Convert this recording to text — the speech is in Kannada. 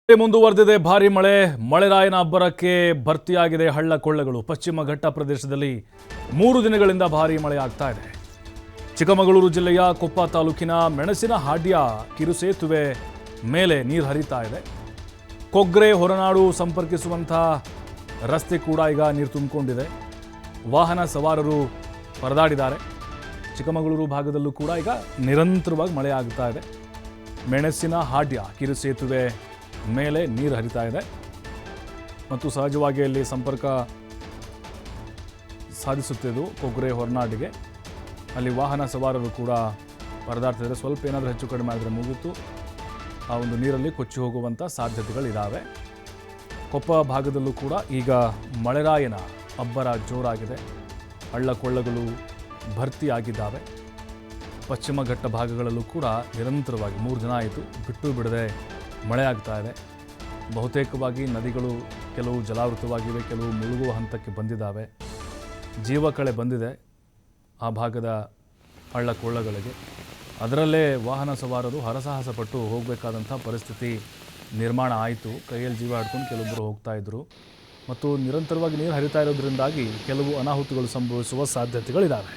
ಮುಂದುವರೆದಿದೆ ಭಾರಿ ಮಳೆರಾಯನ ಅಬ್ಬರಕ್ಕೆ ಭರ್ತಿಯಾಗಿದೆ ಹಳ್ಳ ಕೊಳ್ಳಗಳು. ಪಶ್ಚಿಮ ಘಟ್ಟ ಪ್ರದೇಶದಲ್ಲಿ 3 ದಿನಗಳಿಂದ ಭಾರಿ ಮಳೆ ಆಗ್ತಾ ಇದೆ. ಚಿಕ್ಕಮಗಳೂರು ಜಿಲ್ಲೆಯ ಕೊಪ್ಪ ತಾಲೂಕಿನ ಮೆಣಸಿನಹಾಡ್ಯ ಕಿರುಸೇತುವೆ ಮೇಲೆ ನೀರು ಹರಿತಾ ಇದೆ. ಕೊಗ್ರೆ ಹೊರನಾಡು ಸಂಪರ್ಕಿಸುವಂಥ ರಸ್ತೆ ಕೂಡ ಈಗ ನೀರು ತುಂಬಿಕೊಂಡಿದೆ. ವಾಹನ ಸವಾರರು ಪರದಾಡಿದ್ದಾರೆ. ಚಿಕ್ಕಮಗಳೂರು ಭಾಗದಲ್ಲೂ ಕೂಡ ಈಗ ನಿರಂತರವಾಗಿ ಮಳೆ ಆಗ್ತಾ ಇದೆ. ಮೆಣಸಿನಹಾಡ್ಯ ಕಿರುಸೇತುವೆ ಮೇಲೆ ನೀರು ಹರಿತಾ ಇದೆ ಮತ್ತು ಸಹಜವಾಗಿ ಅಲ್ಲಿ ಸಂಪರ್ಕ ಸಾಧಿಸುತ್ತಿದ್ದು ಕೊಗ್ರೆ ಹೊರನಾಡಿಗೆ. ಅಲ್ಲಿ ವಾಹನ ಸವಾರರು ಕೂಡ ಪರದಾಡ್ತಿದ್ದಾರೆ. ಸ್ವಲ್ಪ ಏನಾದರೂ ಹೆಚ್ಚು ಕಡಿಮೆ ಆದರೆ ಮುಗಿತು ಆ ಒಂದು ನೀರಲ್ಲಿ ಕೊಚ್ಚಿ ಹೋಗುವಂಥ ಸಾಧ್ಯತೆಗಳಿದ್ದಾವೆ. ಕೊಪ್ಪ ಭಾಗದಲ್ಲೂ ಕೂಡ ಈಗ ಮಳೆರಾಯನ ಅಬ್ಬರ ಜೋರಾಗಿದೆ. ಹಳ್ಳ ಕೊಳ್ಳಗಳು ಭರ್ತಿಯಾಗಿದ್ದಾವೆ. ಪಶ್ಚಿಮ ಘಟ್ಟ ಭಾಗಗಳಲ್ಲೂ ಕೂಡ ನಿರಂತರವಾಗಿ 3 ದಿನ ಆಯಿತು ಬಿಟ್ಟು ಬಿಡದೆ ಮಳೆ ಆಗ್ತಾ ಇದೆ. ಬಹುತೇಕವಾಗಿ ನದಿಗಳು ಕೆಲವು ಜಲಾವೃತವಾಗಿವೆ, ಕೆಲವು ಮುಳುಗುವ ಹಂತಕ್ಕೆ ಬಂದಿದ್ದಾವೆ. ಜೀವಕಳೆ ಬಂದಿದೆ ಆ ಭಾಗದ ಹಳ್ಳ ಕೊಳ್ಳಗಳಿಗೆ. ಅದರಲ್ಲೇ ವಾಹನ ಸವಾರರು ಹರಸಾಹಸ ಪಟ್ಟು ಹೋಗಬೇಕಾದಂಥ ಪರಿಸ್ಥಿತಿ ನಿರ್ಮಾಣ ಆಯಿತು. ಕೈಯಲ್ಲಿ ಜೀವ ಹಿಡ್ಕೊಂಡು ಕೆಲವೊಬ್ಬರು ಹೋಗ್ತಾ ಇದ್ದರು ಮತ್ತು ನಿರಂತರವಾಗಿ ನೀರು ಹರಿತಾ ಇರೋದ್ರಿಂದಾಗಿ ಕೆಲವು ಅನಾಹುತಗಳು ಸಂಭವಿಸುವ ಸಾಧ್ಯತೆಗಳಿದ್ದಾವೆ.